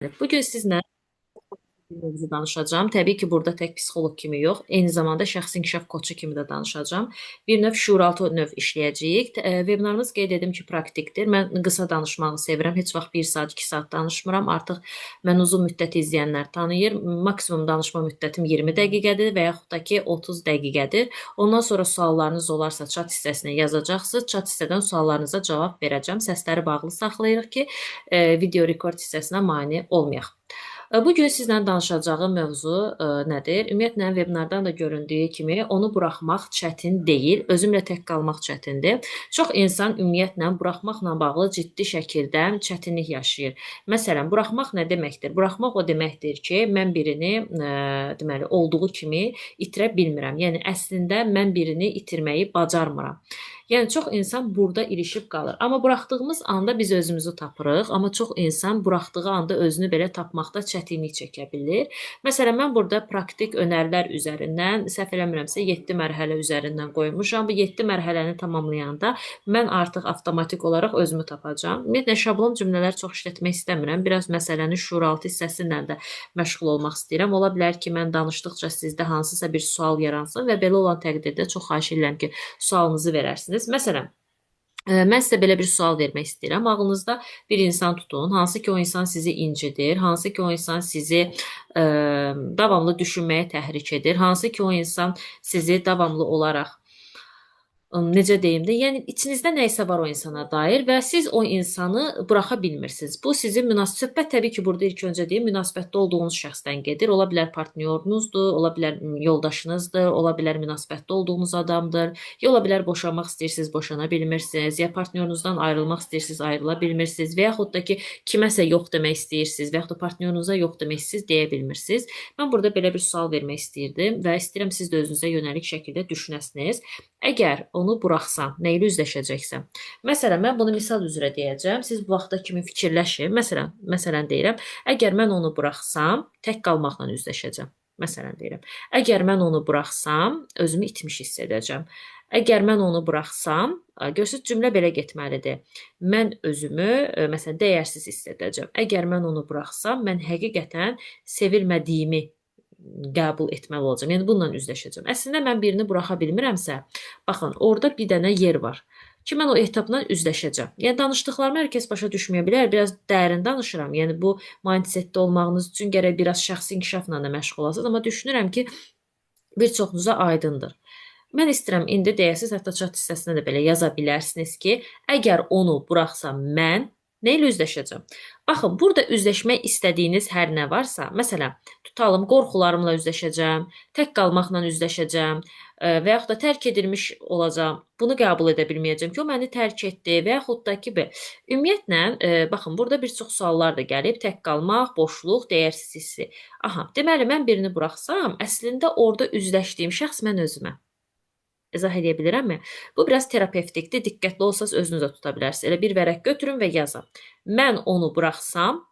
Bugün sizlə mövzu danışacağım. Təbii ki, burada tək psixoloq kimi yox, eyni zamanda şəxsi inkişaf koçu kimi də danışacağım. Bir növ şuuraltı növ işləyəcəyik. Vebinarımız qeyd edim ki, praktikdir. Mən qısa danışmağı sevirəm. Heç vaxt 1 saat, 2 saat danışmıram. Artıq mən uzun müddət izləyənlər tanıyır. Maksimum danışma müddətim 20 dəqiqədir və yaxud da ki 30 dəqiqədir. Ondan sonra suallarınız olarsa chat hissəsinə yazacaqsınız. Chat hissədən suallarınıza cavab verəcəm. Səsləri bağlı saxlayırıq ki, video rekord hissəsinə mane olmayaq. Bu gün sizlə danışacağım mövzu nədir? Ümumiyyətlə vebinardan da göründüyü kimi onu buraxmaq çətin deyil, özümlə tək qalmaq çətindir. Çox insan ümumiyyətlə buraxmaqla bağlı ciddi şəkildə çətinlik yaşayır. Məsələn, buraxmaq nə deməkdir? Buraxmaq o deməkdir ki, mən birini deməli olduğu kimi itirə bilmirəm. Yəni əslində mən birini itirməyi bacarmıram. Yəni çox insan burada ilişib qalır. Amma buraxdığımız anda biz özümüzü tapırıq, amma çox insan buraxdığı anda özünü belə tapmaqda çətinlik çəkə bilir. Məsələn, mən burada praktik önərilər üzərindən, səhv eləmirəmsə 7 mərhələ üzərindən qoymuşam. Bu 7 mərhələni tamamlayanda mən artıq avtomatik olaraq özümü tapacağam. Ümumiyyətlə şablon cümlələr çox işlətmək istəmirəm. Biraz məsələnin şuuraltı hissəsi ilə də məşğul olmaq istəyirəm. Ola bilər ki, mən danışdıqca sizdə hansısa bir sual yaransın və belə olan təqdirdə çox xahiş edirəm ki, sualınızı verərsiniz. Məsələn, mən sizə belə bir sual vermək istəyirəm. Ağlınızda bir insan tutun, hansı ki o insan sizi incidir, hansı ki o insan sizi davamlı düşünməyə təhrik edir, hansı ki o insan sizi davamlı olaraq necə deyim də, yəni içinizdə nə isə var o insana dair və siz o insanı buraxa bilmirsiniz. Bu sizin söhbət təbii ki, burada ilk öncə deyim, münasibətdə olduğunuz şəxsdən gedir. Ola bilər partnyorunuzdur, ola bilər yoldaşınızdır, ola bilər münasibətdə olduğunuz adamdır, ya ola bilər boşanmaq istəyirsiniz, boşana bilmirsiniz, ya partnyorunuzdan ayrılmaq istəyirsiniz, ayrıla bilmirsiniz və yaxud da ki, kiməsə yox demək istəyirsiniz və yaxud da partnyorunuza yox demək istəyirsiniz, deyə bilmirsiniz. Mən burada belə bir sual vermək istəyirdim və istəyirəm siz də özünüzə yönəlik şəkildə düşünəsiniz. Əgər onu buraxsam, nə ilə üzləşəcəksəm? Məsələn, mən bunu misal üzrə deyəcəm. Siz bu vaxta kimi fikirləşin. Məsələn deyirəm, əgər mən onu buraxsam, tək qalmaqla üzləşəcəm. Məsələn deyirəm, əgər mən onu buraxsam, özümü itmiş hiss edəcəm. Əgər mən onu buraxsam, görürsüz, cümlə belə getməlidir. Mən özümü, məsələn, dəyərsiz hiss edəcəm. Əgər mən onu buraxsam, mən həqiqətən sevilmədiyimi qəbul etməli olacağam. Yəni bununla üzləşəcəm. Əslində mən birini buraxa bilmirəmsə, baxın, orada bir dənə yer var ki, mən o etapla üzləşəcəm. Yəni danışdıqlarımı hər kəs başa düşməyə bilər. Biraz dərin danışıram. Yəni bu mindsetdə olmağınız üçün gərək biraz şəxsi inkişafla da məşğul olasınız, amma düşünürəm ki, bir çoxunuza aydındır. Mən istəyirəm indi deyəsiz, hətta chat hissəsinə də belə yaza bilərsiniz ki, əgər onu buraxsam mən nə ilə üzləşəcəm? Baxın, burada üzləşmək istədiyiniz hər nə varsa, məsələn, tutalım, qorxularımla üzləşəcəm, tək qalmaqla üzləşəcəm və yaxud da tərk edilmiş olacam. Bunu qəbul edə bilməyəcəm ki, o məni tərk etdi və yaxud da ki, ümumiyyətlə, baxın, burada bir çox suallar da gəlib, tək qalmaq, boşluq, dəyərsiz hissi. Aha, deməli, mən birini buraxsam, əslində orada üzləşdiyim şəxs mən özümə. İzah edə bilirəmmi? Bu biraz terapevtikdir. Diqqətli olsanız özünüz də tuta bilərsiniz. Elə bir vərəq götürün və yazın. Mən onu buraxsam,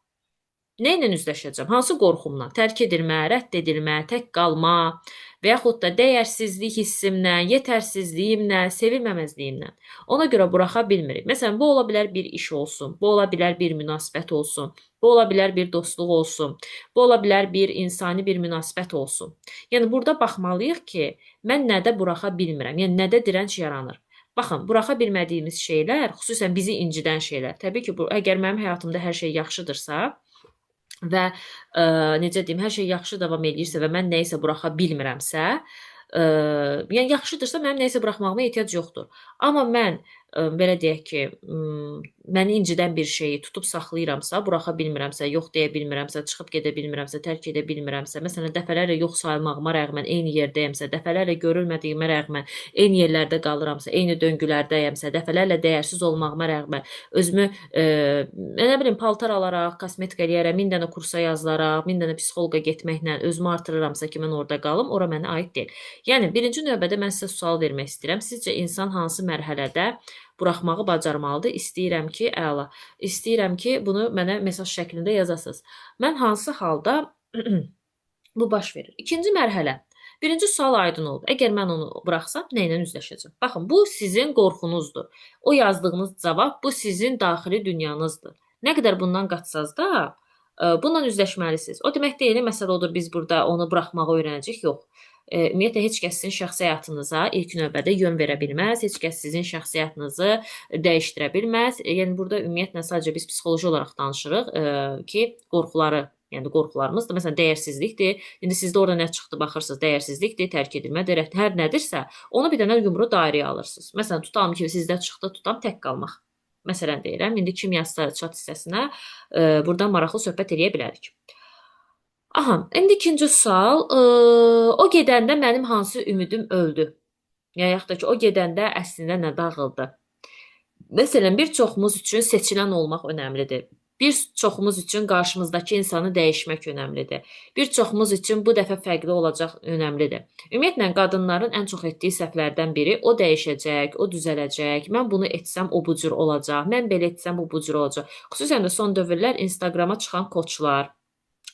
nə ilə üzləşəcəm? Hansı qorxumla? Tərk edilmə, rədd edilmə, tək qalma və yaxud da dəyərsizlik hissimlə, yetərsizliyimlə, sevilməməzliyimlə. Ona görə buraxa bilmirik. Məsələn, bu ola bilər bir iş olsun, bu ola bilər bir münasibət olsun, bu ola bilər bir dostluq olsun, bu ola bilər bir insani bir münasibət olsun. Yəni burada baxmalıyıq ki, mən nədə buraxa bilmirəm, yəni nədə dirənc yaranır. Baxın, buraxa bilmədiyimiz şeylər, xüsusən bizi incidən şeylər. Təbii ki, əgər mənim həyatımda hər şey yaxşıdırsa və necə deyim, hər şey yaxşı davam edirsə və mən nəyisə buraxa bilmirəmsə, yəni yaxşıdırsa mənim nəyisə buraxmağıma ehtiyac yoxdur. Amma mən belə deyək ki, məni incidən bir şeyi tutub saxlayıramsa, buraxa bilmirəmsə, yox deyə bilmirəmsə, çıxıb gedə bilmirəmsə, tərk edə bilmirəmsə, məsələn, dəfələrlə yox saymağıma rəğmən eyni yerdəyəmsə, dəfələrlə görülmədiyimə rəğmən eyni yerlərdə qalıramsa, eyni döngülərdəyəmsə, dəfələrlə dəyərsiz olmağıma rəğmən özümü, nə bilim, paltar alaraq, kosmetika eləyərək, 1000 dənə kursa yazılaraq, 1000 dənə psixoloqa getməklə özümü artırıramsa ki, mən orada qalım, ora mənə aid deyil. Yəni, birinci növbədə mən sizə sual vermək istəyirəm. Sizcə insan hansı mərhələdə buraxmağı bacarmalıdır? İstəyirəm ki, əla. İstəyirəm ki, bunu mənə mesaj şəklində yazasınız. Mən hansı halda bu baş verir? İkinci mərhələ. Birinci sual aydın oldu. Əgər mən onu buraxsam, nə ilə üzləşəcəm? Baxın, bu sizin qorxunuzdur. O yazdığınız cavab, bu sizin daxili dünyanızdır. Nə qədər bundan qaçsaz da, Bununla üzləşməlisiniz. O demək deyil, məsələ odur biz burada onu buraxmağı öyrənəcəyik. Yox. Ümumiyyətlə heç kəs sizin şəxsi həyatınıza ilk növbədə yön verə bilməz. Heç kəs sizin şəxsi həyatınızı dəyişdirə bilməz. Yəni burada ümumiyyətlə sadəcə biz psixoloji olaraq danışırıq ki, qorxuları, yəni qorxularımız da məsələn dəyərsizlikdir. İndi sizdə orada nə çıxdı baxırsınız, dəyərsizlikdir, tərk edilmədir, hər nədirsə, onu bir dənə yumru dairəyə alırsınız. Məsələn, tutalım ki, sizdə çıxdı, tutam tək qalmaq. Məsələn deyirəm, indi kim yazsa chat hissəsinə buradan maraqlı söhbət eləyə bilərik. Aha, indi ikinci sual. O gedəndə mənim hansı ümidim öldü? Ya yaxud da ki, o gedəndə əslində nə dağıldı? Məsələn, bir çoxumuz üçün seçilən olmaq önəmlidir. Bir çoxumuz üçün qarşımızdakı insanı dəyişmək önəmlidir. Bir çoxumuz üçün bu dəfə fərqli olacaq önəmlidir. Ümumiyyətlə, qadınların ən çox etdiyi səhvlərdən biri o dəyişəcək, o düzələcək, mən bunu etsəm o bu cür olacaq, mən belə etsəm bu cür olacaq. Xüsusən də son dövrlər Instagrama çıxan koçlar,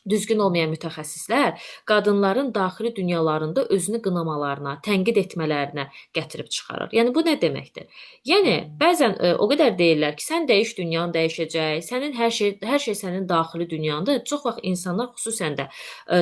düzgün olmayan mütəxəssislər qadınların daxili dünyalarında özünü qınamalarına, tənqid etmələrinə gətirib çıxarır. Yəni bu nə deməkdir? Yəni bəzən o qədər deyirlər ki, sən dəyiş, dünyan dəyişəcək. Sənin hər şey sənin daxili dünyandır. Çox vaxt insanlar, xüsusən də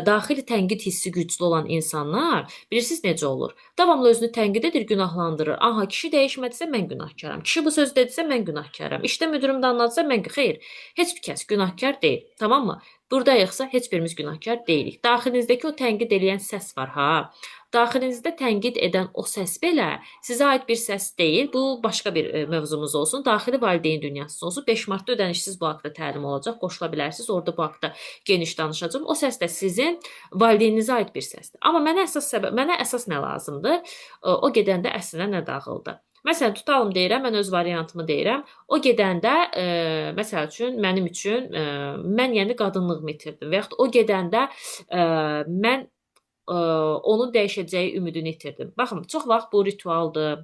daxili tənqid hissi güclü olan insanlar, bilirsiniz necə olur? Davamlı özünü tənqid edir, günahlandırır. Aha, kişi dəyişmədisə mən günahkaram. Kişi bu söz dedisə mən günahkaram. İşdə müdürüm danladısa mən xeyr. Heç bir kəs günahkar deyil. Tamammı? Buradayıqsa heç birimiz günahkar deyilik. Daxilinizdəki o tənqid edən səs var ha. Daxilinizdə tənqid edən o səs belə sizə aid bir səs deyil. Bu başqa bir mövzumuz olsun. Daxili valideyn dünyası olsun. 5 martda ödənişsiz bu haqda təlim olacaq. Qoşula bilərsiniz. Orada bu haqda geniş danışacağım. O səs də sizin valideyninizə aid bir səsdir. Amma mənə əsas nə lazımdır? O gedəndə əslində nə dağıldı? Məsələn, tutalım deyirəm, mən öz variantımı deyirəm. O gedəndə, məsəl üçün, mənim üçün, mən yəni qadınlığımı itirdim. Və yaxud o gedəndə mən onun dəyişəcəyi ümidini itirdim. Baxın, çox vaxt bu ritualdır,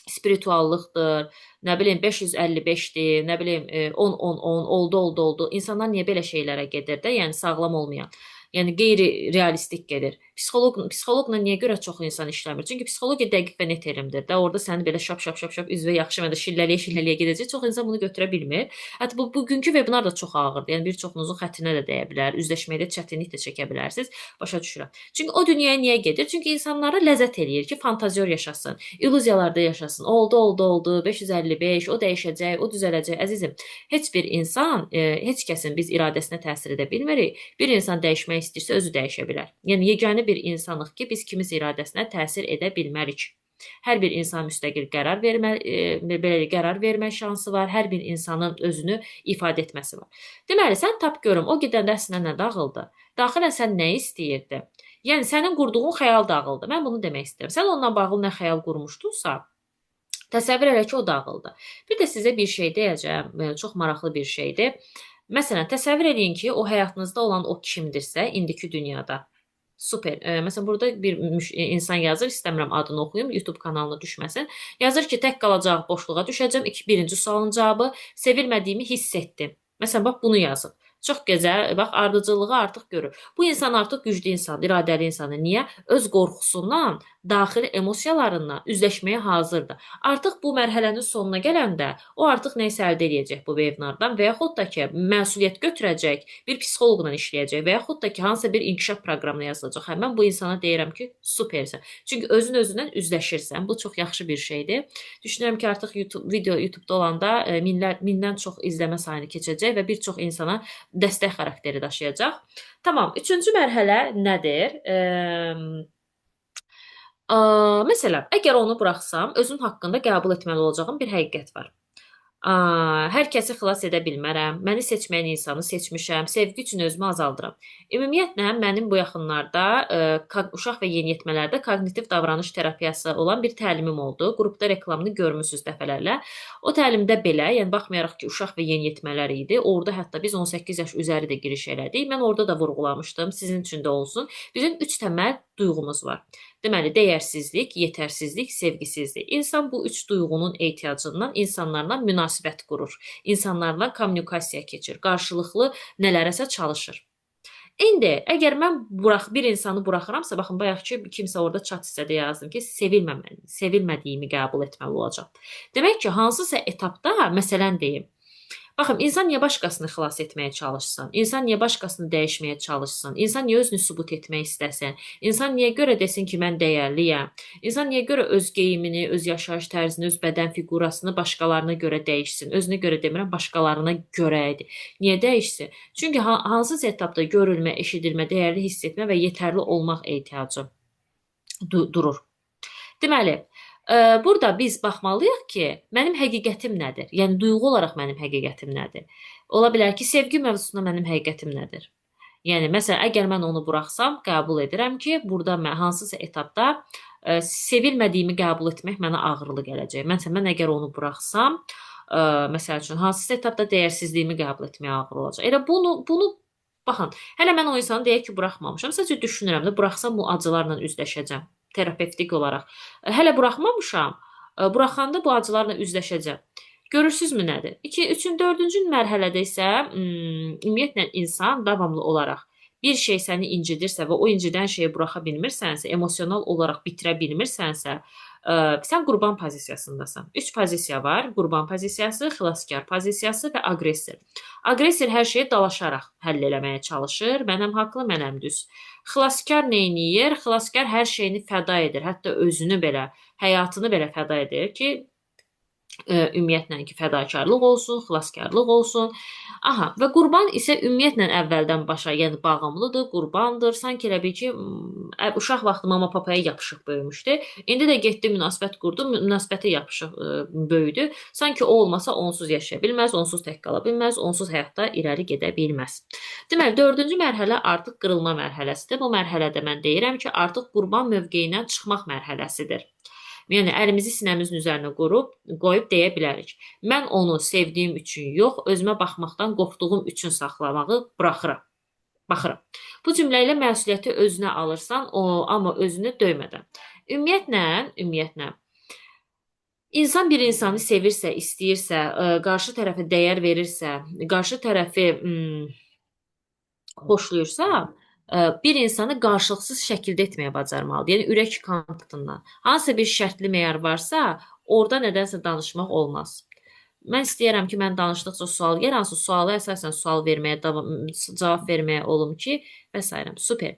spirituallıqdır, nə bilim 555-dir, nə bilim 10-10-10, oldu. İnsanlar niyə belə şeylərə gedir də? Yəni sağlam olmayan. Yəni qeyri-realistik gedir. Psixoloqla niyə görə çox insan işləmir? Çünki psixologiya dəqiq və net elmdir də. Orada səni belə şap üzvə yaxşı və də şilləliyə gedəcək. Çox insan bunu götürə bilmir. Hətta bugünkü webinar da çox ağırdır. Yəni bir çoxunuzun xətrinə də dəyə bilər. Üzləşməkdə çətinlik də çəkə bilərsiniz. Başa düşürəm. Çünki o dünyaya niyə gedir? Çünki insanlara ləzzət eləyir ki, fantazyor yaşasın, illüziyalarda yaşasın. Oldu, 555, o dəyişəcək, o düzələcək. Əzizim, heç bir insan, heç kəsin biz iradəsinə təsir edə bilmirik. Bir insan dəyişmək istəyirsə özü dəyişə bilər. Yəni yeganə bir insanıq ki, biz kimisə iradəsinə təsir edə bilmərik. Hər bir insan müstəqil qərar vermə şansı var. Hər bir insanın özünü ifadə etməsi var. Deməli, sən tap görüm, o gedəndə əslində nə dağıldı? Daxilən sən nə istəyirdin? Yəni sənin qurduğun xəyal dağıldı. Mən bunu demək istəyirəm. Sən onunla bağlı nə xəyal qurmuşdunsa, təsəvvür elə ki, o dağıldı. Bir də sizə bir şey deyəcəm, çox maraqlı bir şeydir. Məsələn, təsəvvür edin ki, o həyatınızda olan o kimdirsə, indiki dünyada. Super. Məsələn, burada bir insan yazır, istəmirəm adını oxuyum, YouTube kanalına düşməsin. Yazır ki, tək qalacaq boşluğa düşəcəm. Birinci sualın cavabı, sevilmədiyimi hiss etdim. Məsələn, bax bunu yazıb. Çox gözəl, bax ardıcıllığı artıq görür. Bu insan artıq güclü insandır, iradəli insandır. Niyə? Öz qorxusundan, daxili emosiyalarından üzləşməyə hazırdır. Artıq bu mərhələnin sonuna gələndə o artıq nə isə əldə edəcək bu webinardan və yaxud da ki, məsuliyyət götürəcək, bir psixoloqla işləyəcək və yaxud da ki, hansısa bir inkişaf proqramına yazılacaq. Hə, mən bu insana deyirəm ki, supersən. Çünki özün-özündən üzləşirsən. Bu çox yaxşı bir şeydir. Düşünürəm ki, artıq YouTube-da olanda mindən çox izləmə sayını keçəcək və bir çox insana dəstək xarakteri daşıyacaq. Tamam, üçüncü mərhələ nədir? Məsələn, əgər onu buraxsam, özüm haqqında qəbul etməli olacağım bir həqiqət var. Hər kəsi xilas edə bilmərəm, məni seçməyən insanı seçmişəm, sevgi üçün özümü azaldıram. Ümumiyyətlə, mənim bu yaxınlarda uşaq və yeniyetmələrdə kognitiv davranış terapiyası olan bir təlimim oldu. Qrupda reklamını görmüsünüz dəfələrlə. O təlimdə belə, yəni baxmayaraq ki, uşaq və yeniyetmələr idi, orada hətta biz 18 yaş üzəri də giriş elədik. Mən orada da vurğulamışdım, sizin üçün də olsun. Bizim 3 təməl duyğumuz var. Deməli, dəyərsizlik, yetərsizlik, sevgisizlik. İnsan bu üç duyğunun ehtiyacından insanlarla münasibət qurur. İnsanlarla kommunikasiya keçir. Qarşılıqlı nələrəsə çalışır. İndi, əgər mən bir insanı buraxıramsa, baxın, bayaq ki, kimsə orada chat hissədə yazdım ki, sevilmədiyimi qəbul etməli olacaq. Demək ki, hansısa etapda, məsələn deyim, Baxın, insan niyə başqasını xilas etməyə çalışsın? İnsan niyə başqasını dəyişməyə çalışsın? İnsan niyə özünü sübut etmək istəsin? İnsan niyə görə desin ki, mən dəyərliyəm? İnsan niyə görə öz geyimini, öz yaşayış tərzini, öz bədən fiqurasını başqalarına görə dəyişsin? Özünə görə demirəm, başqalarına görə idi. Niyə dəyişsin? Çünki hansısa etapda görülmə, eşidilmə, dəyərli hiss etmə və yetərli olmaq ehtiyacı durur. Deməli, burada biz baxmalıyıq ki, mənim həqiqətim nədir? Yəni duyğu olaraq mənim həqiqətim nədir? Ola bilər ki, sevgi mövzusunda mənim həqiqətim nədir? Yəni məsələn, əgər mən onu buraxsam, qəbul edirəm ki, burada mən hansısa etapda sevilmədiyimi qəbul etmək mənə ağırlı gələcək. Məsələn, mən əgər onu buraxsam, məsəl üçün hansısa etapda dəyərsizliyimi qəbul etməyə ağır olacaq. Elə bunu baxın, hələ mən o insanı deyək ki, buraxmamışam. Sadəcə düşünürəm də, buraxsam bu acılarla üzləşəcəm terapevtik olaraq. Hələ buraxmamışam. Buraxanda bu acılarla üzləşəcəm. Görürsüzmü nədir? 2, 3, 4-cü mərhələdə isə ümumiyyətlə insan davamlı olaraq bir şey səni incidirsə və o incidən şeyi buraxa bilmirsənsə, emosional olaraq bitirə bilmirsənsə, sən qurban pozisiyasındasan. 3 pozisiya var: qurban pozisiyası, xilaskar pozisiyası və aqressor. Aqressor hər şeyi dalaşaraq həll eləməyə çalışır. Mənəm haqlı, mənəm düz. Xilaskar neyniyir? Xilaskar hər şeyini fəda edir. Hətta özünü belə, həyatını belə fəda edir ki, ümumiyyətlə ki, fədakarlıq olsun, xilaskarlıq olsun. Aha, və qurban isə ümumiyyətlə əvvəldən başa, yəni bağımlıdır, qurbandır. Sanki elə bil ki, uşaq vaxtı mama papaya yapışıq böyümüşdü. İndi də getdi münasibət qurdu, münasibətə yapışıq böyüdü. Sanki o olmasa onsuz yaşaya bilməz, onsuz tək qala bilməz, onsuz həyatda irəli gedə bilməz. Deməli, 4-cü mərhələ artıq qırılma mərhələsidir. Bu mərhələdə mən deyirəm ki, artıq qurban mövqeyindən çıxmaq mərhələsidir. Yəni əlimizi sinəmizin üzərinə qoyub deyə bilərik. Mən onu sevdiyim üçün yox, özümə baxmaqdan qorxduğum üçün saxlamağı baxıram. Bu cümlə ilə məsuliyyəti özünə alırsan, amma özünü döymədən. Ümumiyyətlə insan bir insanı sevirsə, istəyirsə, qarşı tərəfə dəyər verirsə, qarşı tərəfi xoşlayırsa, bir insanı qarşılıqsız şəkildə etməyə bacarmalıdır. Yəni ürək kontaktından. Hansısa bir şərtli meyar varsa, orada nədənsə danışmaq olmaz. Mən istəyirəm ki, mən danışdıqca sual yer, hansı suala əsasən sual verməyə, cavab verməyə olum ki, və s. Super.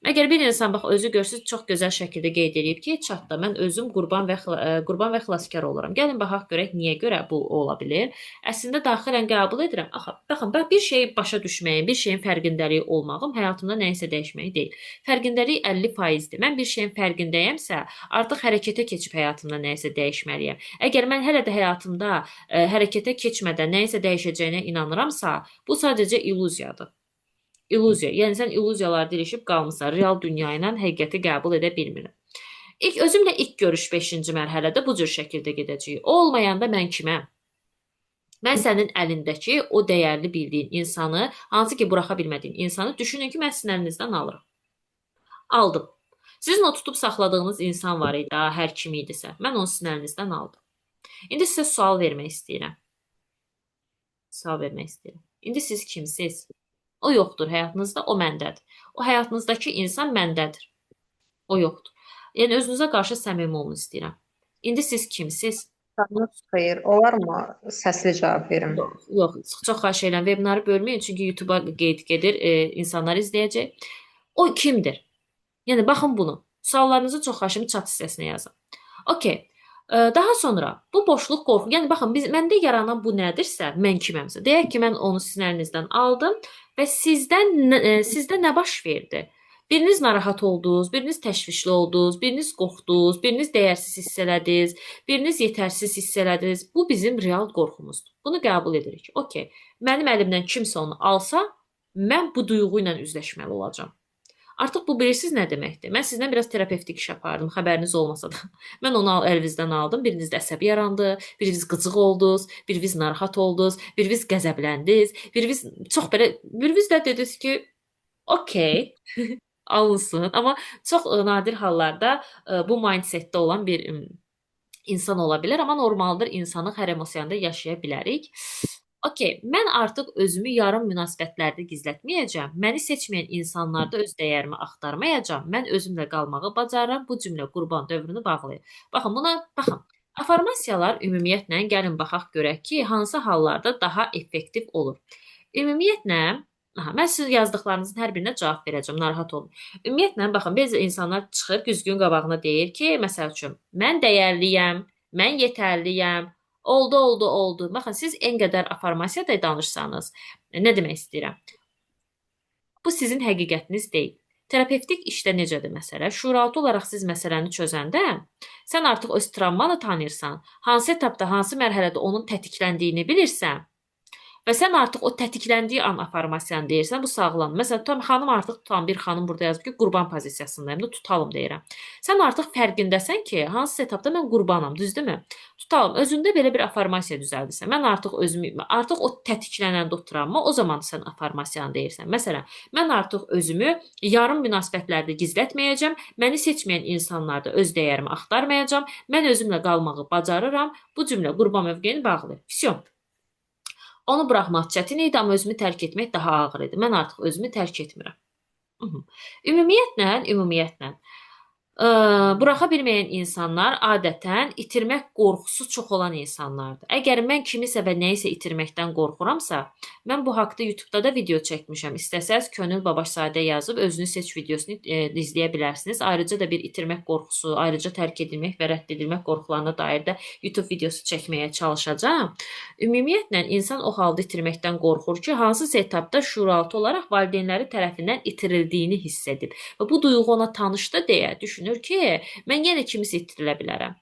Əgər bir insan bax özü görsüz çox gözəl şəkildə qeyd edib ki, chatda mən özüm qurban və xilaskar oluram. Gəlin baxaq görək niyə görə bu ola bilər. Əslində daxilən qəbul edirəm. Baxın, bir şeyi başa düşməyim, bir şeyin fərqindəliyi olmağım həyatımda nəyisə dəyişməyi deyil. Fərqindəlik 50%-dir. Mən bir şeyin fərqindəyəmsə, artıq hərəkətə keçib həyatımda nəyisə dəyişməliyəm. Əgər mən hələ də həyatımda hərəkətə keçmədən nəyisə dəyişəcəyinə inanıramsa, bu sadəcə illüziyadır. İllüziya. Yəni sən illüziyalarda ilişib qalmısan. Real dünya ilə həqiqəti qəbul edə bilmirəm. Özümlə ilk görüş 5-ci mərhələdə bu cür şəkildə gedəcəyik. O olmayanda mən kiməm? Mən sənin əlindəki o dəyərli bildiyin insanı, hansı ki buraxa bilmədiyin insanı düşünün ki, mən sizin əlinizdən alıram. Aldım. Sizin o tutub saxladığınız insan var idi, hər kim idisə. Mən onu sizin əlinizdən aldım. İndi sizə sual vermək istəyirəm. İndi siz kimsiz? O yoxdur həyatınızda, o məndədir. O həyatınızdakı insan məndədir. O yoxdur. Yəni özünüzə qarşı səmimi olun istəyirəm. İndi siz kimsiz? Xeyr, olarmı səsli cavab verim? Yox, çox xahiş edirəm, webinarı bölməyin, çünki YouTube-a qeyd gedir, insanlar izləyəcək. O kimdir? Yəni baxın bunu. Suallarınızı çox xahiş edirəm chat hissəsinə yazın. Okay. Daha sonra bu boşluq qorxu. Yəni baxın, məndə yaranan bu nədirsə, mən kiməmsə. Deyək ki, mən onu sizin əlinizdən aldım və sizdə nə baş verdi? Biriniz narahat oldunuz, biriniz təşvişli oldunuz, biriniz qorxdunuz, biriniz dəyərsiz hiss elədiniz, biriniz yetərsiz hiss elədiniz. Bu bizim real qorxumuzdur. Bunu qəbul edirik. Okay. Mənim əlimdən kimsə onu alsa, mən bu duyğu ilə üzləşməli olacağam. Artıq bu bilirsiniz nə deməkdir? Mən sizdən biraz terapevtik iş yapardım, xəbəriniz olmasa da. Mən onu əlinizdən aldım, biriniz də əsəbi yarandı, biriniz qıcıq oldunuz, biriniz narahat oldunuz, biriniz qəzəbləndiniz, biriniz də dediniz ki, okey, alınsın. Amma çox nadir hallarda bu mindsetdə olan bir insan ola bilər, amma normaldır, insanlıq hər emosiyanda yaşaya bilərik. Okay, mən artıq özümü yarım münasibətlərdə gizlətməyəcəm. Məni seçməyən insanlarda öz dəyərimi axtarmayacam. Mən özümlə qalmağı bacarıram. Bu cümlə qurban dövrünü bağlayır. Baxın, Afirmasiyalar ümumiyyətlə gəlin baxaq görək ki, hansı hallarda daha effektiv olur. Ümumiyyətlə, mən sizin yazdıqlarınızın hər birinə cavab verəcəm, narahat olmayın. Ümumiyyətlə, baxın, bəzi insanlar çıxır, güzgün qabağına deyir ki, məsəl üçün, mən dəyərliyəm, mən yetərliyəm, oldu, oldu, oldu. Baxın, siz en qədər afirmasiyada danışsanız, nə demək istəyirəm? Bu sizin həqiqətiniz deyil. Terapevtik işdə necədir məsələ? Şuuraltı olaraq siz məsələni çözəndə, sən artıq öz travmanı tanıyırsan, hansı etapda, hansı mərhələdə onun tətikləndiyini bilirsən və sən artıq o tətikləndiyi an afirmasiyanı deyirsən, bu sağlam. Məsələn, tutam xanım artıq tutan bir xanım burada yazıb ki, qurban pozisiyasındayım da tutalım deyirəm. Sən artıq fərqindəsən ki, hansı etapda mən qurbanam, düzdürmü? Tutalım, özündə belə bir afirmasiya düzəldirsən. Mən artıq özümü, artıq o tətiklənəndə o travma, o zaman sən afirmasiyanı deyirsən. Məsələn, mən artıq özümü yarım münasibətlərdə gizlətməyəcəm, məni seçməyən insanlarda öz dəyərimi axtarmayacam, mən özümlə qalmağı bacarıram. Bu cümlə qurban mövqeyini bağlayır. Vsyo. Onu buraxmaq çətin idi, amma özümü tərk etmək daha ağır idi. Mən artıq özümü tərk etmirəm. Ümumiyyətlə, buraxa bilməyən insanlar adətən itirmək qorxusu çox olan insanlardır. Əgər mən kimisə və nəyisə itirməkdən qorxuramsa, mən bu haqda YouTube'da da video çəkmişəm. İstəsəz Könül Babaşzadə yazıb özünü seç videosunu izləyə bilərsiniz. Ayrıca da bir itirmək qorxusu, ayrıca tərk edilmək və rədd edilmək qorxularına dair də YouTube videosu çəkməyə çalışacağam. Ümumiyyətlə, insan o halda itirməkdən qorxur ki, hansısa etapda şuuraltı olaraq valideynləri tərəfindən itirildiyini hiss edib. Və bu duyğu ona tanışdı deyə düşünür ki, mən yenə kimisə itirilə bilərəm.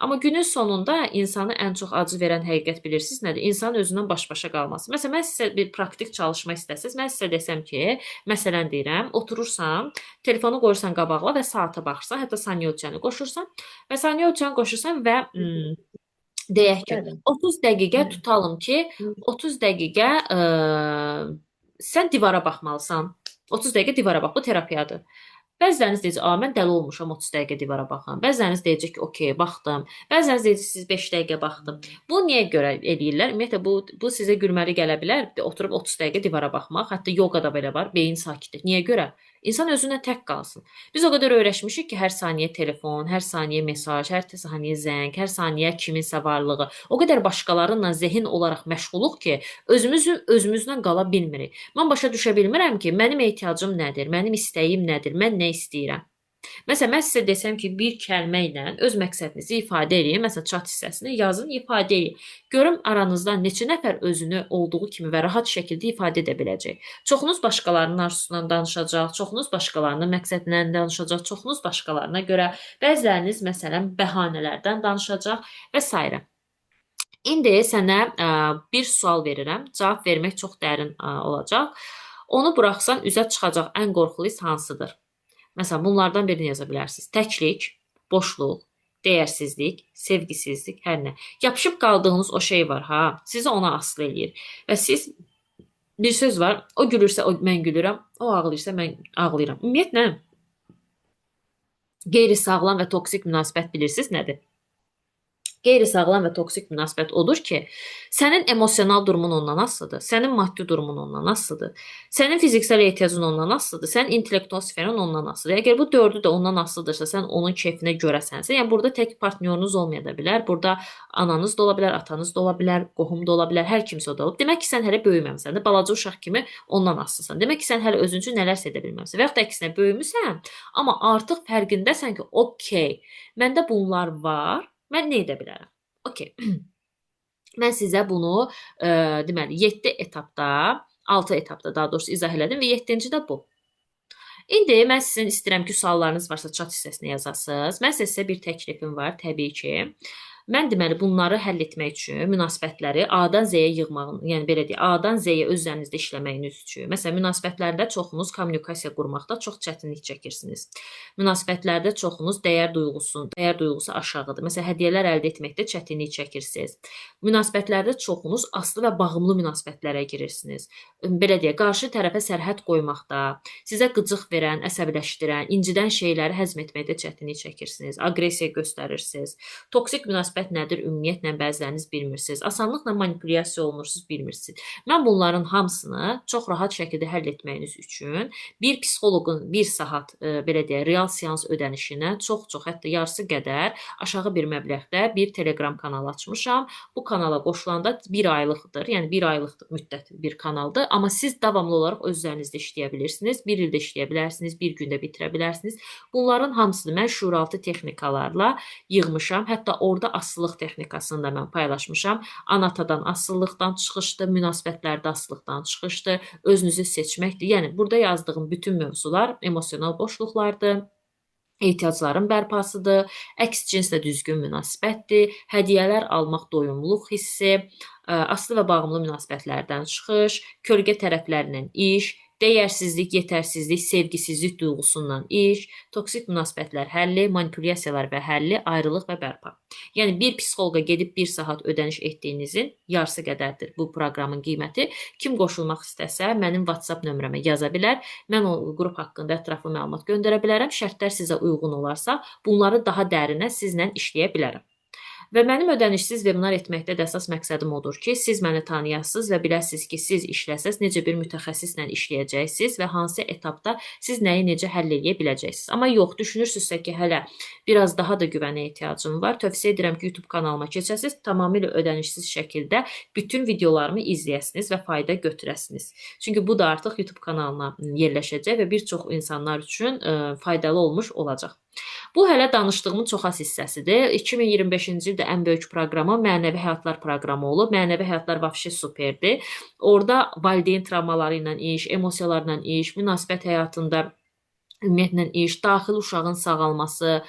Amma günün sonunda insanı ən çox acı verən həqiqət bilirsiniz nədir? İnsanın özündən baş-başa qalması. Məsələn, mən sizə bir praktik çalışma istəsiniz, mən sizə desəm ki, məsələn deyirəm, oturursan, telefonu qoyursan qabağına və saata baxırsan, hətta saniyə ölçəni qoşursan və saniyə ölçəni qoşursan və deyək ki, 30 dəqiqə tutalım ki, 30 dəqiqə sən divara baxmalısan. 30 dəqiqə divara bax, bu terapiyadır. Bəziləriniz deyəcək, mən dəli olmuşam 30 dəqiqə divara baxan. Bəziləriniz deyəcək ki, okey, baxdım. Bəziləriniz deyəcək, siz 5 dəqiqə baxdım. Bu niyə görə eləyirlər? Ümumiyyətlə, bu sizə gülməli gələ bilər. Oturub 30 dəqiqə divara baxmaq. Hətta yoqada belə var, beyin sakitdir. Niyə görə? İnsan özünə tək qalsın. Biz o qədər öyrəşmişik ki, hər saniyə telefon, hər saniyə mesaj, hər saniyə zəng, hər saniyə kiminsə varlığı. O qədər başqalarınla zehin olaraq məşğuluq ki, özümüzdən qala bilmirik. Mən başa düşə bilmirəm ki, mənim ehtiyacım nədir, mənim istəyim nədir, mən nə istəyirəm. Məsələn, mən sizə desəm ki, bir kəlmə ilə öz məqsədinizi ifadə edin, məsələn, chat hissəsini yazın, ifadə edin. Görüm aranızda neçə nəfər özünü olduğu kimi və rahat şəkildə ifadə edə biləcək. Çoxunuz başqalarının arzusundan danışacaq, çoxunuz başqalarının məqsədlərindən danışacaq, çoxunuz başqalarına görə, bəziləriniz məsələn bəhanələrdən danışacaq və s. İndi sənə bir sual verirəm. Cavab vermək çox dərin olacaq. Onu buraxsan üzə çıxacaq ən qorxulu his hansıdır? Məsələn, bunlardan birini yaza bilərsiniz. Təklik, boşluq, dəyərsizlik, sevgisizlik, hər nə. Yapışıb qaldığınız o şey var, sizi ona asılı eləyir. Və siz, bir söz var, o gülürsə mən gülürəm, o ağlayırsa mən ağlayıram. Ümumiyyətlə, qeyri-sağlam və toksik münasibət bilirsiniz nədir? Qeyri-sağlam və toksik münasibət odur ki, sənin emosional durumun ondan asılıdır, sənin maddi durumun ondan asılıdır, sənin fiziksel ehtiyacın ondan asılıdır, sənin intellektual sferin ondan asılıdır. Əgər bu dördü də ondan asılıdırsa, sən onun keyfinə görəsənsə, yəni burada tək partnyorunuz olmaya da bilər, burada ananız da ola bilər, atanız da ola bilər, qohum da ola bilər, hər kimsə da olub. Demək ki, sən hələ böyüməmsən də, balaca uşaq kimi ondan asılısan. Demək ki, sən hələ özün üçün nələrsə edə bilməmsən və yaxud da əksinə böyümüsən, amma artıq fərqindəsən ki, okey, məndə bunlar var. Mən nə edə bilərəm? Okey. Mən sizə bunu deməli 7 etapda, 6 etapda daha doğrusu izah elədim və 7-ci də bu. İndi mən sizin istəyirəm ki, suallarınız varsa chat hissəsinə yazasınız. Mən sizə bir təklifim var, təbii ki. Mən deməli bunları həll etmək üçün münasibətləri A-dan Z-yə yığmağın, yəni belə deyək, A-dan Z-yə öz üzərinizdə işləməyiniz üçün. Məsələn, münasibətlərdə çoxunuz kommunikasiya qurmaqda çox çətinlik çəkirsiniz. Münasibətlərdə çoxunuz dəyər duyğusu aşağıdır. Məsələn, hədiyyələr əldə etməkdə çətinlik çəkirsiniz. Münasibətlərdə çoxunuz aslı və bağımlı münasibətlərə girirsiniz. Belə deyək, qarşı tərəfə sərhəd qoymaqda, sizə qıcıq verən, əsəbləşdirən, incidən şeyləri həzm etməkdə çətinlik çəkirsiniz. Aqressiya göstərirsiniz. Toksik münasibətlər münasibət nədir, ümumiyyətlə bəziləriniz bilmirsiniz. Asanlıqla manipulyasiya olunursunuz, bilmirsiniz. Mən bunların hamısını çox rahat şəkildə həll etməyiniz üçün bir psixoloqun 1 saat belə deyək, real seans ödənişinə çox-çox, hətta yarısı qədər aşağı bir məbləğdə bir Telegram kanalı açmışam. Bu kanala qoşulanda 1 aylıqdır, yəni 1 aylıq müddət bir kanaldır. Amma siz davamlı olaraq özlərinizdə işləyə bilirsiniz, 1 ildə işləyə bilərsiniz, 1 gündə bitirə bilərsiniz. Bunların hamısını mən şuuraltı texnikalarla yığmışam. Hətta orada asılılıq texnikasını da mən paylaşmışam. Anatadan asılılıqdan çıxışdır, münasibətlərdə asılılıqdan çıxışdır, özünüzü seçməkdir. Yəni burada yazdığım bütün mövzular emosional boşluqlardır. Ehtiyacların bərpasıdır, əks cinslə düzgün münasibətdir, hədiyyələr almaq doyumluluq hissi, aslı və bağımlı münasibətlərdən çıxış, kölgə tərəflərlə iş, dəyərsizlik, yetərsizlik, sevgisizlik duyğusundan iş, toksik münasibətlər həlli, manipulyasiyalar və həlli, ayrılıq və bərpa. Yəni bir psixoloqa gedib 1 saat ödəniş etdiyinizin yarısı qədərdir bu proqramın qiyməti. Kim qoşulmaq istəsə, mənim WhatsApp nömrəmə yaza bilər. Mən o qrup haqqında ətraflı məlumat göndərə bilərəm. Şərtlər sizə uyğun olarsa, bunları daha dərinə sizlə işləyə bilərəm. Və mənim ödənişsiz webinar etməkdə də əsas məqsədim odur ki, siz məni tanıyasınız və biləsiniz ki, siz işləsəz necə bir mütəxəssislə işləyəcəksiniz və hansı etapda siz nəyi necə həll edə biləcəksiniz. Amma yox, düşünürsünüzsə ki, hələ biraz daha da güvənə ehtiyacım var. Tövsiyə edirəm ki, YouTube kanalıma keçəsiniz, tamamilə ödənişsiz şəkildə bütün videolarımı izləyəsiniz və fayda götürəsiniz. Çünki bu da artıq YouTube kanalına yerləşəcək və bir çox insanlar üçün faydalı olmuş olacaq. Bu hələ danışdığımın çox az hissəsidir. 2025-ci ildə ən böyük proqramı mənəvi həyatlar proqramı olub. Mənəvi həyatlar vəbşi superdir. Orada valideyn travmaları ilə iş, emosiyalarla iş, münasibət həyatında ümumiyyətlə iş, daxili uşağın sağalması,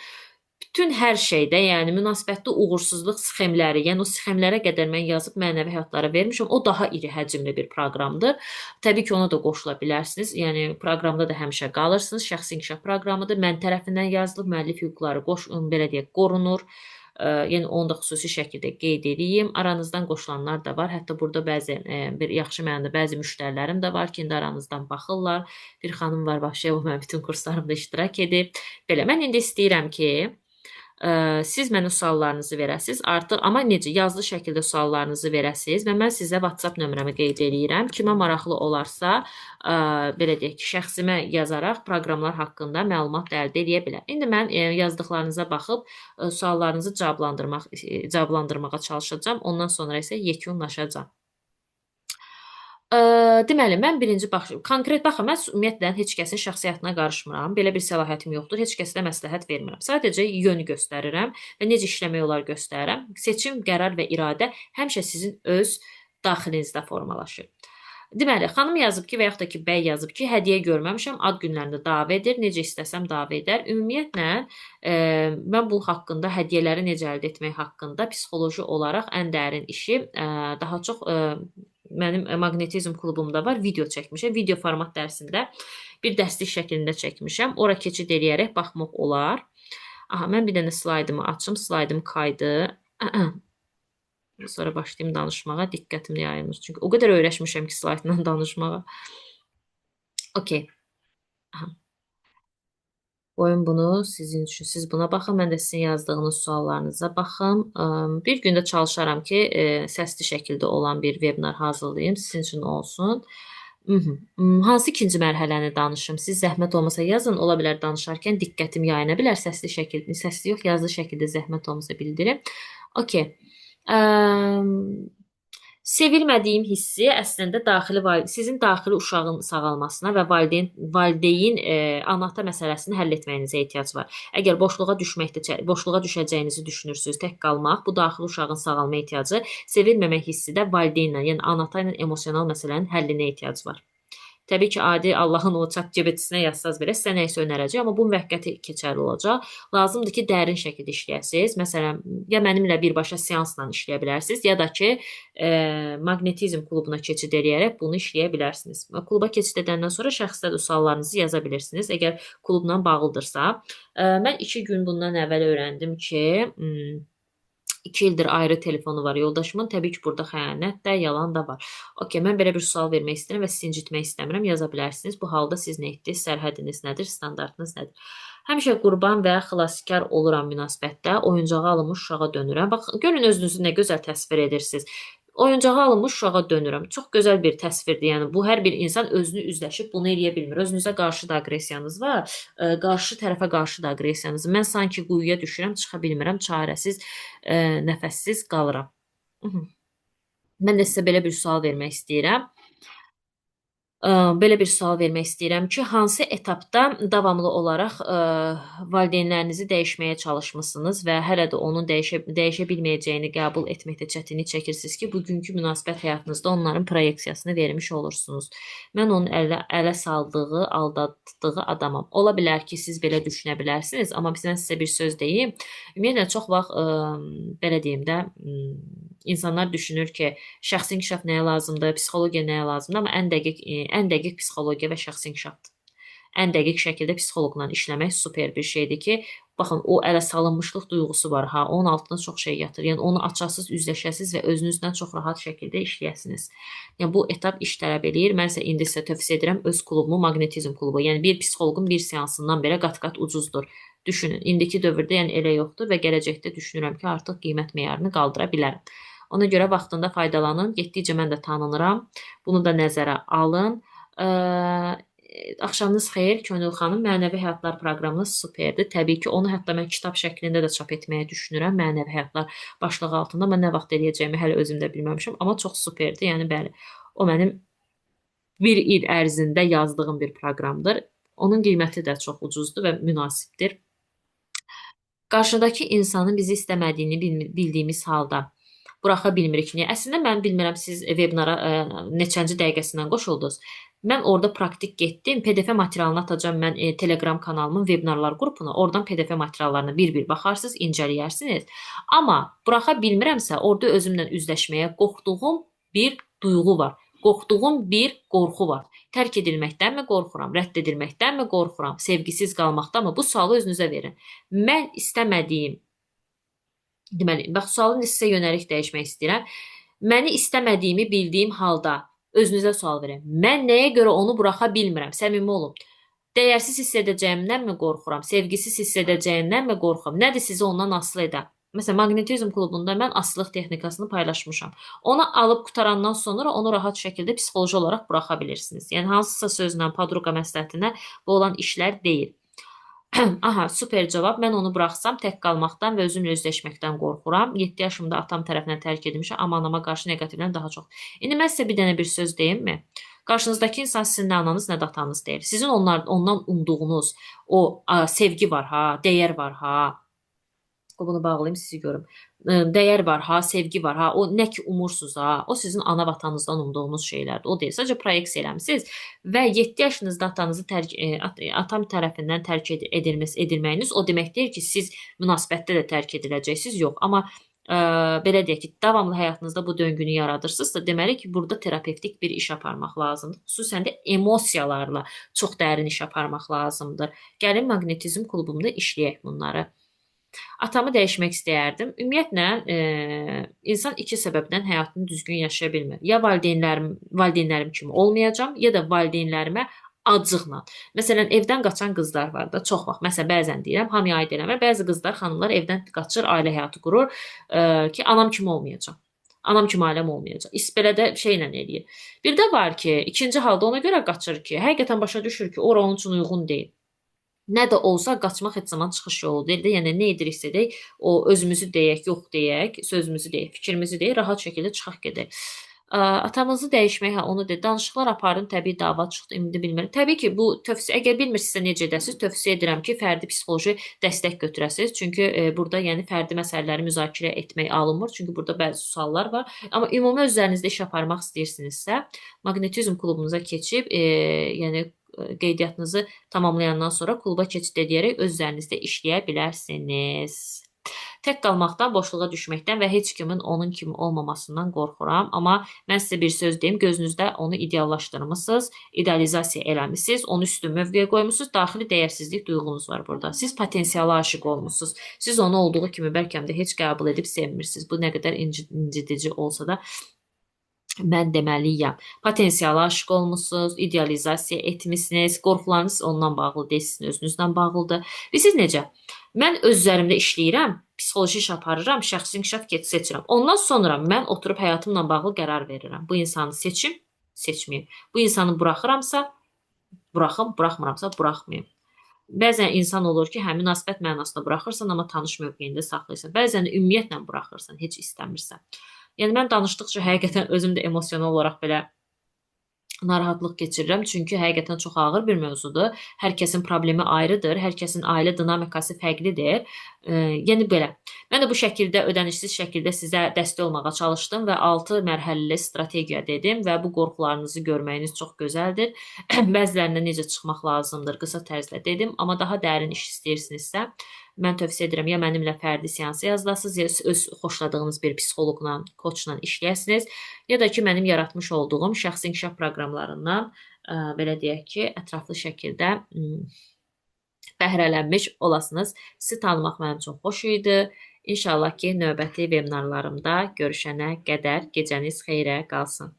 bütün hər şeydə, yəni münasibətdə uğursuzluq sxemləri, yəni o sxemlərə qədər mən yazıb mənəvi həyatlara vermişəm. O daha iri həcmli bir proqramdır. Təbii ki, ona da qoşula bilərsiniz. Yəni proqramda da həmişə qalırsınız. Şəxsi inkişaf proqramıdır. Mən tərəfindən yazılıb, müəllif hüquqları belə deyək, qorunur. Yəni onu da xüsusi şəkildə qeyd edeyim. Aranızdan qoşulanlar da var. Hətta burada bəzi bir yaxşı mənada bəzi müştərilərim də var ki, indi aranızdan baxırlar. Bir xanım var, vəbşə o mənim bütün kurslarımda iştirak edib. Belə mən indi istəyirəm ki, siz mənə suallarınızı verəsiniz. Artıq amma necə yazılı şəkildə suallarınızı verəsiniz və mən sizə WhatsApp nömrəmi qeyd edirəm. Kimə maraqlı olarsa, belə deyək ki, şəxsimə yazaraq proqramlar haqqında məlumat əldə edə bilər. İndi mən yazdıqlarınıza baxıb suallarınızı cavablandırmağa çalışacağam. Ondan sonra isə yekunlaşacağam. Deməli, mən birinci konkret baxın, mən ümumiyyətlə heç kəsin şəxsiyyətinə qarışmıram. Belə bir səlahiyyətim yoxdur. Heç kəsə də məsləhət vermirəm. Sadəcə yönü göstərirəm və necə işləmək olar göstərirəm. Seçim, qərar və iradə həmişə sizin öz daxilinizdə formalaşır. Deməli, xanım yazıb ki, və yaxud da ki, bəy yazıb ki, hədiyyə görməmişəm, ad günlərində dava edir, necə istəsəm dava edər. Ümumiyyətlə, mən bu haqqında, hədiyyələri necə əldə etmək haqqında psixoloji olaraq ən dərin işi daha çox mənim maqnetizm klubumda var, video çəkmişəm. Video format dərsində bir dərslik şəklində çəkmişəm. Ora keçid eləyərək baxmaq olar. Aha, mən bir dənə slaydımı açım. Slaydım kaydı. Sonra başlayayım danışmağa. Diqqətim yayılmış. Çünki o qədər öyrəşmişəm ki, slaydla danışmağa. Okey. Qoyun bunu sizin üçün. Siz buna baxın. Mən də sizin yazdığınız suallarınıza baxım. Bir gündə çalışaram ki, səsli şəkildə olan bir webinar hazırlayayım. Sizin üçün olsun. Hansı ikinci mərhələni danışım? Siz zəhmət olmasa yazın. Ola bilər danışarkən diqqətim yayına bilər. Səsli şəkildə, səsli yox, yazılı şəkildə zəhmət olmasa bildirim. Okey. Sevilmədiyim hissi əslində sizin daxili uşağın sağalmasına və valideyn anahtar məsələsini həll etməyinizə ehtiyac var. Əgər boşluğa düşəcəyinizi düşünürsünüz, tək qalmaq, bu daxili uşağın sağalma ehtiyacı, sevilməmək hissi də valideynlə, yəni anahtar ilə emosional məsələnin həllinə ehtiyac var. Təbii ki, adi Allahın o chat GPT-sinə yazsaz belə sizə nə isə önərəcək, amma bu müvəqqəti keçərli olacaq. Lazımdır ki, dərin şəkildə işləyəsiniz. Məsələn, ya mənimlə birbaşa seansla işləyə bilərsiniz, ya da ki, maqnetizm klubuna keçid edərək bunu işləyə bilərsiniz. Kluba keçid edəndən sonra şəxsdə də suallarınızı yaza bilirsiniz, əgər klubla bağlıdırsa. Mən 2 gün bundan əvvəl öyrəndim ki, 2 ildir ayrı telefonu var yoldaşımın. Təbii ki, burada xəyanət də, yalan da var. Okey, mən belə bir sual vermək istəyirəm və sizi incitmək istəmirəm. Yaza bilərsiniz. Bu halda siz nə etdiniz? Sərhədiniz nədir? Standartınız nədir? Həmişə qurban və xilaskar oluram münasibətdə. Oyuncağa alınmış uşağa dönürəm. Bax, görün özünüzü nə gözəl təsvir edirsiniz. Oyuncağa alınmış uşağa dönürəm. Çox gözəl bir təsvirdir. Yəni bu hər bir insan özünü üzləşib bunu eləyə bilmir. Özünüzə qarşı da aqressiyanız var, qarşı tərəfə qarşı da aqressiyanız. Mən sanki quyuya düşürəm, çıxa bilmirəm, çarəsiz, nəfəssiz qalıram. Mən də sizə belə bir sual vermək istəyirəm. Belə bir sual vermək istəyirəm ki, hansı etapda davamlı olaraq valideynlərinizi dəyişməyə çalışmısınız və hələ də onun dəyişə bilməyəcəyini qəbul etməkdə çətinlik çəkirsiniz ki, bugünkü münasibət həyatınızda onların proyeksiyasını vermiş olursunuz. Mən onun ələ saldığı, aldatdığı adamam. Ola bilər ki, siz belə düşünə bilərsiniz, amma mən sizə bir söz deyim. Ümumiyyətlə çox vaxt belə deyim də, insanlar düşünür ki, şəxsi inkişaf nəyə lazımdır, psixologiya nəyə lazımdır, amma ən dəqiq psixologiya və şəxsi inkişafdır. Ən dəqiq şəkildə psixoloqla işləmək super bir şeydir ki, baxın, o ələ salınmışlıq duyğusu var ha, onun altında çox şey yatır. Yəni onu açasız, üzləşəsiz və özünüzdən çox rahat şəkildə işləyəsiniz. Yəni bu etap iş tələb eləyir. Mən isə indi sizə tövsiyə edirəm öz klubumu, Maqnetizm klubu. Yəni bir psixoloqun bir seansından belə qat-qat ucuzdur. Düşünün, indiki dövrdə yəni elə yoxdur və gələcəkdə düşünürəm ki, artıq qiymət meyarını qaldıra bilərəm. Ona görə vaxtında faydalanın. Getdikcə mən də tanınıram. Bunu da nəzərə alın. Axşamınız xeyir, Könül xanım. Mənəvi həyatlar proqramınız superdir. Təbii ki, onu hətta mən kitab şəklində də çap etməyə düşünürəm. Mənəvi həyatlar başlığı altında. Mən nə vaxt eləyəcəyimi hələ özüm də bilməmişəm, amma çox superdir. Yəni bəli, o mənim bir il ərzində yazdığım bir proqramdır. Onun qiyməti də çox ucuzdur və münasibdir. Qarşıdakı insanın bizi istəmədiyini bildiyimiz halda buraxa bilmirik. Niyə? Əslində mən bilmirəm siz webinara neçənci dəqiqəsindən qoşuldunuz. Mən orada praktik getdim. PDF materialını atacağam mən Telegram kanalımın webinarlar qrupuna. Oradan PDF materiallarına bir-bir baxarsınız, incələyərsiniz. Amma buraxa bilmirəmsə, orada özümlə üzləşməyə qorxduğum bir duyğu var. Qorxduğum bir qorxu var. Tərk edilməkdənmi qorxuram, rədd edilməkdənmi qorxuram, sevgisiz qalmaqdanmı? Bu sualı özünüzə verin. Mən istəmədiyim, deməli, bax, sualın sizə yönəlik dəyişmək istəyirəm. Məni istəmədiyimi bildiyim halda özünüzə sual verin. Mən nəyə görə onu buraxa bilmirəm? Səmimi olun. Dəyərsiz hiss edəcəyimdənmi qorxuram? Sevgisiz hiss edəcəyimdənmi qorxuram? Nədir sizi ondan asılı edən? Məsələn, Maqnetizm klubunda mən asılılıq texnikasını paylaşmışam. Onu alıb qutarandan sonra onu rahat şəkildə psixoloji olaraq buraxa bilirsiniz. Yəni, hansısa sözlə, padruqa məsləhətinə bu olan işlər deyil. Aha, super cavab. Mən onu buraxsam tək qalmaqdan və özümlə üzləşməkdən qorxuram. 7 yaşımda atam tərəfindən tərk edilmişəm, amma anama qarşı neqativdən daha çox. İndi mən sizə bir dənə bir söz deyimmi? Qarşınızdakı insan sizin nə ananız, nə də atanız deyil. Sizin ondan umduğunuz o sevgi var ha, dəyər var ha. Bunu bağlayayım, sizi görüm. Dəyər var ha, sevgi var ha, o nə ki umursunuz ha, o sizin ana vatanınızdan umduğunuz şeylərdir. O deyil, sadəcə proyeksiya eləmisiniz və 7 yaşınızda atam tərəfindən tərk edilməyiniz o demək deyil ki, siz münasibətdə də tərk ediləcəksiniz, yox. Amma belə deyək ki, davamlı həyatınızda bu döngünü yaradırsınızsa, deməli ki, burada terapevtik bir iş aparmaq lazımdır. Xüsusən də emosiyalarla çox dərin iş aparmaq lazımdır. Gəlin Maqnetizm klubumda işləyək bunları. Atamı dəyişmək istəyərdim. Ümumiyyətlə, insan iki səbəbdən həyatını düzgün yaşaya bilmir. Ya valideynlərim kimi olmayacam, ya da valideynlərimə acıqla. Məsələn, evdən qaçan qızlar var da, çox vaxt. Məsələn, bəzən deyirəm, hamıya aid eləmir. Bəzi qızlar, xanımlar evdən qaçır, ailə həyatı qurur ki, anam kimi olmayacam. Anam kimi ailəm olmayacaq. Belə də şeylə eləyir. Bir də var ki, ikinci halda ona görə qaçır ki, həqiqətən başa düşür ki, ora onun üçün uyğun deyil. Nə də olsa qaçmaq heç zaman çıxış yolu deyil də. Yəni nə ediriksə deyək, o özümüzü deyək, yox deyək, sözümüzü deyək, fikrimizi deyək, rahat şəkildə çıxaq gedək. Atamızı dəyişmək, onu deyək, danışıqlar aparın, təbii dava çıxdı, indi bilmirəm. Təbii ki, bu tövsiyə, əgər bilmirsinizsə necə edəsiniz, tövsiyə edirəm ki, fərdi psixoloji dəstək götürəsiniz. Çünki burada yəni fərdi məsələləri müzakirə etmək alınmır. Çünki burada bəzi suallar var. Amma ümumi öz üzərinizdə iş aparmaq istəyirsinizsə, Maqnetizm klubunuza keçib, yəni qeydiyyatınızı tamamlayandan sonra kluba keçid edərək öz üzərinizdə işləyə bilərsiniz. Tək qalmaqdan, boşluğa düşməkdən və heç kimin onun kimi olmamasından qorxuram. Amma mən sizə bir söz deyim, gözünüzdə onu ideallaşdırmısınız, idealizasiya eləmisiniz, onu üstün mövqeyə qoymusunuz, daxili dəyərsizlik duyğunuz var burada. Siz potensiala aşiq olmusunuz. Siz onu olduğu kimi bəlkə də heç qəbul edib sevmirsiniz. Bu nə qədər incidici olsa da mən deməliyəm. Potensiala aşiq olmusunuz, idealizasiya etmisiniz, qorxularınız ondan bağlı deyil, sizin özünüzlə bağlıdır. Siz necə? Mən öz üzərimdə işləyirəm, psixoloji iş aparıram, şəxsi inkişaf seçirəm. Ondan sonra mən oturub həyatımla bağlı qərar verirəm. Bu insanı seçim, seçməyim. Bu insanı buraxıramsa, buraxım, buraxmıramsa, buraxmayım. Bəzən insan olur ki, həm münasibət mənasında buraxırsan, amma tanış mövqeyində saxlayırsan. Bəzən də ümumiyyətlə buraxırsan, heç istəmirsən. Yəni mən danışdıqca həqiqətən özüm də emosional olaraq belə narahatlıq keçirirəm. Çünki həqiqətən çox ağır bir mövzudur. Hər kəsin problemi ayrıdır. Hər kəsin ailə dinamikası fərqlidir. Yəni belə. Mən də bu şəkildə ödənişsiz şəkildə sizə dəstək olmağa çalışdım və 6 mərhələli strategiya dedim və bu qorxularınızı görməyiniz çox gözəldir. Bəzilərindən necə çıxmaq lazımdır qısa tərzdə dedim, amma daha dərin iş istəyirsinizsə, mən tövsiyə edirəm ya mənimlə fərdi seansı yazılasınız, ya öz xoşladığınız bir psixoloqla, koçla işləyəsiniz, ya da ki, mənim yaratmış olduğum şəxsi inkişaf proqramlarından belə deyək ki, ətraflı şəkildə bəhrələnmiş olasınız. Sizi tanımaq mənim çox xoş idi. İnşallah ki, növbəti vebinarlarımda görüşənə qədər gecəniz xeyrə qalsın.